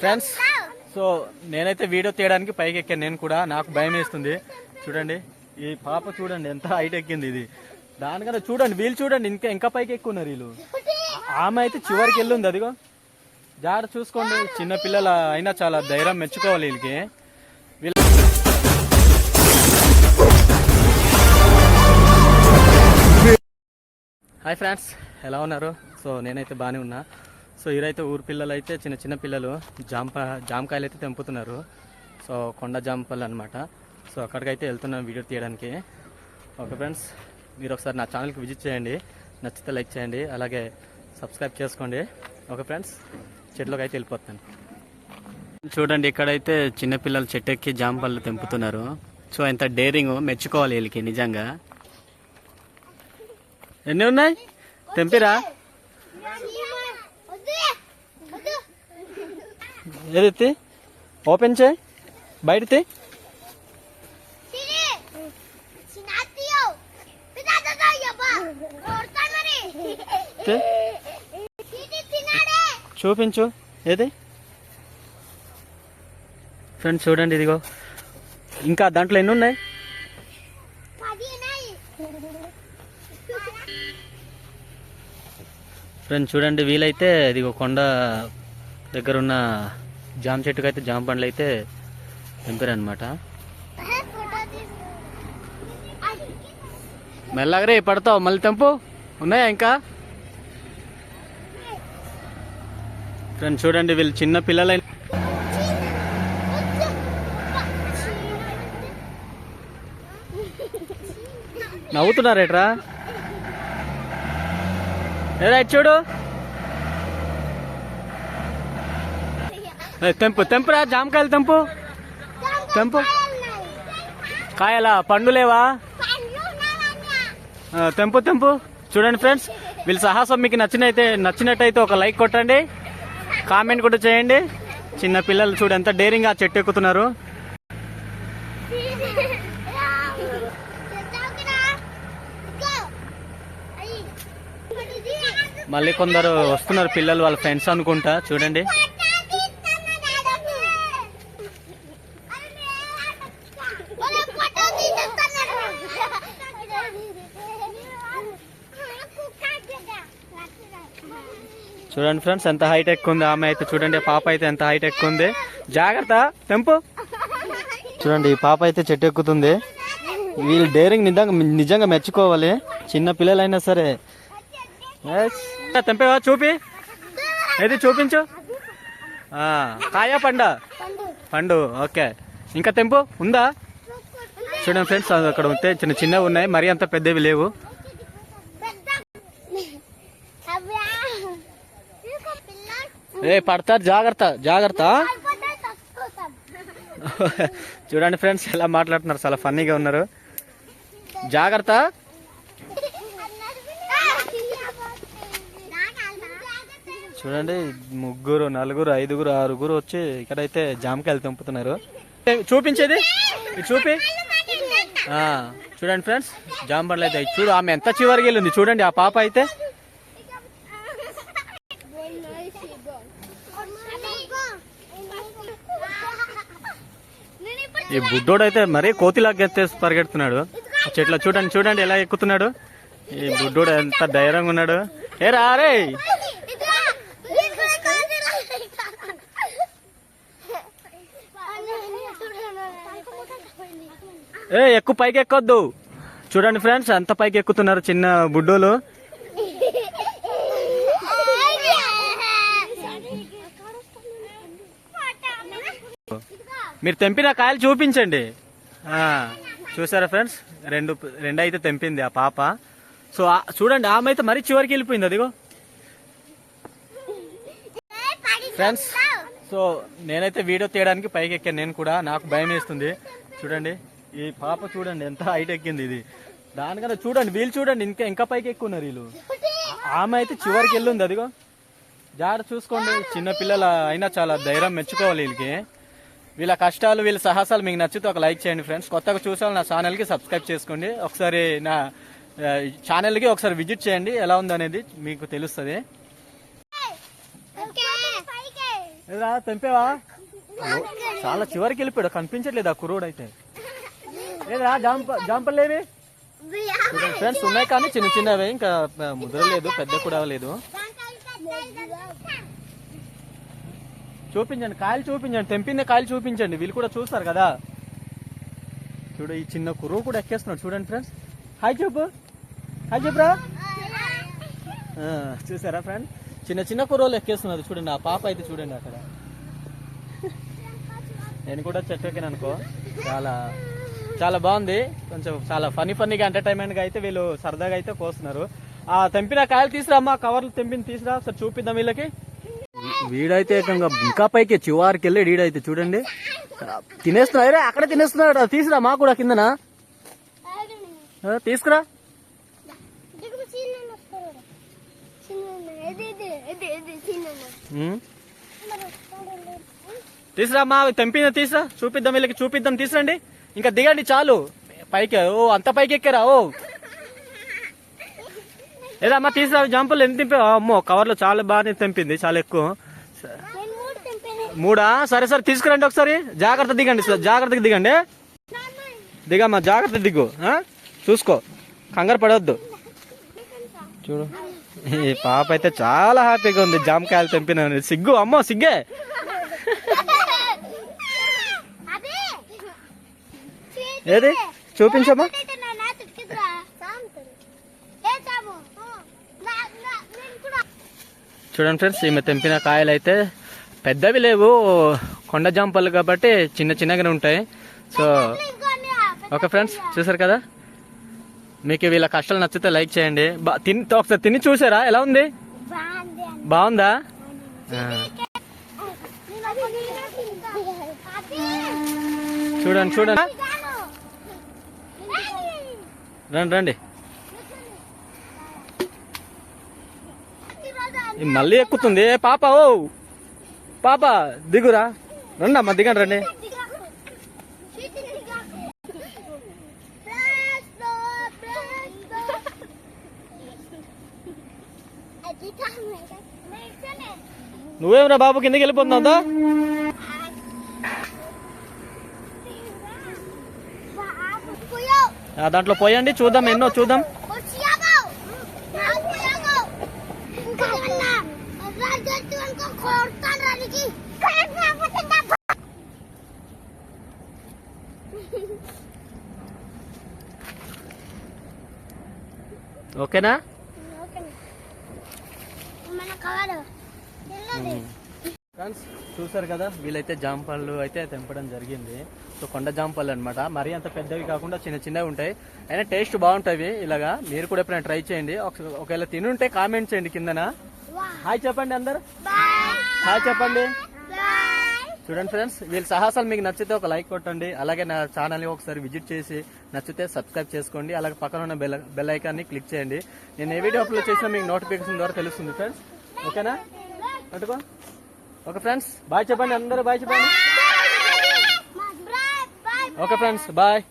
Friends, so నేనైతే video తీయడానికి పైకి ఎక్కాను. నేను కూడా, నాకు భయం వేస్తుంది. చూడండి ఈ పాప, చూడండి ఎంత హైట్ ఎక్కింది. ఇది దానికన్నా చూడండి, వీళ్ళు చూడండి ఇంకా ఇంకా పైకి ఎక్కున్నారు వీళ్ళు. ఆమె అయితే చివరికి వెళ్ళింది. అదిగో జాగ్రత్త చూసుకోండి. చిన్న పిల్లల అయినా చాలా ధైర్యం, మెచ్చుకోవాలి వీళ్ళకి. హాయ్ ఫ్రెండ్స్, ఎలా ఉన్నారు? సో నేనైతే బాగానే ఉన్నా. సో ఈరైతే ఊరు పిల్లలు అయితే చిన్న చిన్న పిల్లలు జామకాయలు అయితే తెంపుతున్నారు. సో కొండ జామపళ్ళు అనమాట. సో అక్కడికైతే వెళ్తున్నాను వీడియో తీయడానికి. ఓకే ఫ్రెండ్స్, మీరు ఒకసారి నా ఛానల్కి విజిట్ చేయండి. నచ్చితే లైక్ చేయండి, అలాగే సబ్స్క్రైబ్ చేసుకోండి. ఓకే ఫ్రెండ్స్, చెట్లోకి అయితే వెళ్ళిపోతాను. చూడండి ఇక్కడైతే చిన్నపిల్లలు చెట్టు ఎక్కి జామపళ్ళు తెంపుతున్నారు. సో ఎంత డేరింగ్, మెచ్చుకోవాలి వీళ్ళకి నిజంగా. ఎన్ని ఉన్నాయి? తెంపిరా? ఏదైతే ఓపెన్ చేయి, బయట చూపించు. ఏది ఫ్రెండ్స్ చూడండి, ఇదిగో ఇంకా దాంట్లో ఎన్ని ఉన్నాయి? ఫ్రెండ్స్ చూడండి, వీలైతే ఇదిగో కొండ దగ్గర ఉన్న జామ చెట్టుకు అయితే జామ పండ్లు అయితే తెంపారనమాట. మెల్లగరే పడతావు, మళ్ళీ తెంపు. ఉన్నాయా ఇంకా? ఫ్రెండ్స్ చూడండి, వీళ్ళు చిన్న పిల్లలైన నవ్వుతున్నారేట్రా? ఏదా చూడు, తెంపురా జామకాయలు, తెంపు. కాయలా? పండులేవా? తెంపు. చూడండి ఫ్రెండ్స్, వీళ్ళ సాహసం మీకు నచ్చినట్టయితే ఒక లైక్ కొట్టండి, కామెంట్ కూడా చేయండి. చిన్న పిల్లలు చూడు ఎంత డేరింగ్ ఆ చెట్టు ఎక్కుతున్నారు. మళ్ళీ కొందరు వస్తున్నారు పిల్లలు, వాళ్ళ ఫ్రెండ్స్ అనుకుంటా. చూడండి చూడండి ఫ్రెండ్స్, ఎంత హైట్ ఎక్కువ ఉంది ఆమె అయితే. చూడండి పాప అయితే ఎంత హైట్ ఎక్కువ ఉంది. జాగ్రత్త, తెంపు. చూడండి ఈ పాప అయితే చెట్టు ఎక్కుతుంది. వీళ్ళు డేరింగ్ నిజంగా మెచ్చుకోవాలి, చిన్న పిల్లలైనా సరే. తెంపేవా? చూపి, ఏది చూపించు. కాయా పండు? ఓకే, ఇంకా తెంపు. ఉందా? చూడండి ఫ్రెండ్స్, అక్కడ ఉంటే చిన్నవి ఉన్నాయి, మరీ అంత పెద్దవి లేవు. పడతారు, జాగ్రత్త. చూడండి ఫ్రెండ్స్ ఎలా మాట్లాడుతున్నారు, చాలా ఫన్నీగా ఉన్నారు. జాగ్రత్త. చూడండి 3, 4, 5, 6 వచ్చి ఇక్కడైతే జామకాయలు తెంపుతున్నారు. చూపించేది ఇటు చూపి. చూడండి ఫ్రెండ్స్, జామ పండ్లు అయితే చూడు. ఆమె ఎంత చివరికి వెళ్ళింది చూడండి ఆ పాప అయితే. ఈ బుడ్డోడు అయితే మరీ కోతిలాగా ఎత్తేసి పరిగెడుతున్నాడు చెట్ల. చూడండి ఎలా ఎక్కుతున్నాడు. ఈ బుడ్డోడు ఎంత ధైర్యంగా ఉన్నాడు. రే ఎక్కువ పైకి ఎక్కొద్దు. చూడండి ఫ్రెండ్స్ ఎంత పైకి ఎక్కుతున్నారు చిన్న బుడ్డోలు. మీరు తెంపిన కాయలు చూపించండి. చూసారా ఫ్రెండ్స్, రెండు అయితే తెంపింది ఆ పాప. సో చూడండి ఆమె అయితే మరీ చివరికి వెళ్ళిపోయింది. అదిగో ఫ్రెండ్స్, సో నేనైతే వీడియో తీయడానికి పైకి ఎక్కాను. నేను కూడా, నాకు భయం వేస్తుంది. చూడండి ఈ పాప, చూడండి ఎంత హైట్ ఎక్కింది. ఇది దానికన్నా చూడండి, వీళ్ళు చూడండి ఇంకా పైకి ఎక్కున్నారు వీళ్ళు. ఆమె అయితే చివరికి వెళ్ళింది. అదిగో జాగ్రత్త చూసుకోండి. చిన్న పిల్లల అయినా చాలా ధైర్యం, మెచ్చుకోవాలి వీళ్ళకి. వీళ్ళ కష్టాలు, వీళ్ళ సాహసాలు మీకు నచ్చితే ఒక లైక్ చేయండి ఫ్రెండ్స్. కొత్తగా చూసాను నా ఛానల్కి సబ్స్క్రైబ్ చేసుకోండి. ఒకసారి నా ఛానల్కి ఒకసారి విజిట్ చేయండి, ఎలా ఉంది అనేది మీకు తెలుస్తుంది. తెంపేవా? చాలా చివరికి వెళ్ళిపోయాడు, కనిపించట్లేదు ఆ కుర్రోడు అయితే. ఏదా జాంపలేవి ఫ్రెండ్స్ ఉన్నాయి కానీ చిన్న చిన్నవే, ఇంకా ముదరలేదు, పెద్ద కూడా లేదు. చూపించండి కాయలు, చూపించండి తెంపిందే కాయలు చూపించండి, వీళ్ళు కూడా చూస్తారు కదా. చూడు ఈ చిన్న కుర్రో కూడా ఎక్కేస్తున్నాడు చూడండి ఫ్రెండ్స్. హాయ్ చెప్పు, హాయ్ చెప్పురా. చూసారా ఫ్రెండ్, చిన్న చిన్న కుర్రోలు ఎక్కేస్తున్నారు చూడండి. ఆ పాప అయితే చూడండి అక్కడ. నేను కూడా చెట్టు ఎక్కాను అనుకో, చాలా చాలా బాగుంది. కొంచెం చాలా ఫన్నీగా ఎంటర్టైన్మెంట్గా అయితే వీళ్ళు సరదాగా అయితే కోస్తున్నారు. ఆ తెంపిన కాయలు తీసుకురామ్మా, కవర్లు తెంపిన తీసుకురా, ఒకసారి చూపిద్దాం వీళ్ళకి. వీడైతే ఇంకా పైకి చివారికి వెళ్ళి వీడైతే చూడండి తినేస్తున్నాడు. అక్కడ తినేస్తున్నాడు, తీసుకురా మా కూడా కిందనా, తీసుకురా. తీసురామ్మా, తెంపిన తీసురా, చూపిద్దాం వీళ్ళకి, చూపిద్దాం, తీసురండి. ఇంకా దిగండి చాలు పైకి. ఓ అంత పైకి ఎక్కారా? ఓ ఏదమ్మా తీసురా, జంపులు ఎంత తెంపావు? అమ్మో కవర్లో చాలా బాగా తెంపింది, చాలా ఎక్కువ. మూడా? సరే సరే తీసుకురండి ఒకసారి, జాగ్రత్త దిగండి, జాగ్రత్తగా దిగండి. దిగమ్మా, జాగ్రత్త దిగు, చూసుకో, కంగారు పడవద్దు. చూడు ఈ పాప అయితే చాలా హ్యాపీగా ఉంది, జామకాయలు తెంపిన. సిగ్గు, అమ్మో సిగ్గే. ఏది చూపించమ్మా. చూడండి ఫ్రెండ్స్, ఈమె తెంపిన కాయలు అయితే పెద్దవి లేవు, కొండ జాంపలు కాబట్టి చిన్న చిన్నగానే ఉంటాయి. సో ఓకే ఫ్రెండ్స్, చూసారు కదా. మీకు వీళ్ళ కష్టాలు నచ్చితే లైక్ చేయండి. ఒకసారి తిని చూసారా ఎలా ఉంది? బాగుందా? చూడండి చూడండి, రండి రండి. మళ్ళీ ఎక్కుతుంది పాప. ఓ పాప దిగురా, రండి అమ్మా, దిగండి రండి. నువ్వేమరా బాబు కిందకి వెళ్ళిపోతుందా? దాంట్లో పోయండి, చూద్దాం ఎన్నో చూద్దాం. ఓకేనా? ఫ్రెండ్స్ చూసారు కదా, వీళ్ళైతే జాంపళ్ళు అయితే తెంపడం జరిగింది. సో కొండ జాంపళ్ళు అనమాట, మరీ అంత పెద్దవి కాకుండా చిన్న చిన్నవి ఉంటాయి, అయినా టేస్ట్ బాగుంటాయి ఇలాగా. మీరు కూడా ఎప్పుడైనా ట్రై చేయండి. ఒకవేళ తినుంటే కామెంట్ చేయండి కిందన. హాయ్ చెప్పండి అందరు, హాయ్ చెప్పండి. చూడండి ఫ్రెండ్స్, వీళ్ళ సాహసాలు మీకు నచ్చితే ఒక లైక్ కొట్టండి. అలాగే నా ఛానల్ని ఒకసారి విజిట్ చేసి నచ్చితే సబ్స్క్రైబ్ చేసుకోండి. అలాగే పక్కన ఉన్న బెల్ ఐకాన్ని క్లిక్ చేయండి. నేను ఏ వీడియో అప్లోడ్ చేసినా మీకు నోటిఫికేషన్ ద్వారా తెలుస్తుంది ఫ్రెండ్స్. ఓకేనా? పట్టుకో. ఓకే ఫ్రెండ్స్, బాయ్ చెప్పండి అందరూ, బాయ్ చెప్పండి. Okay friends, bye.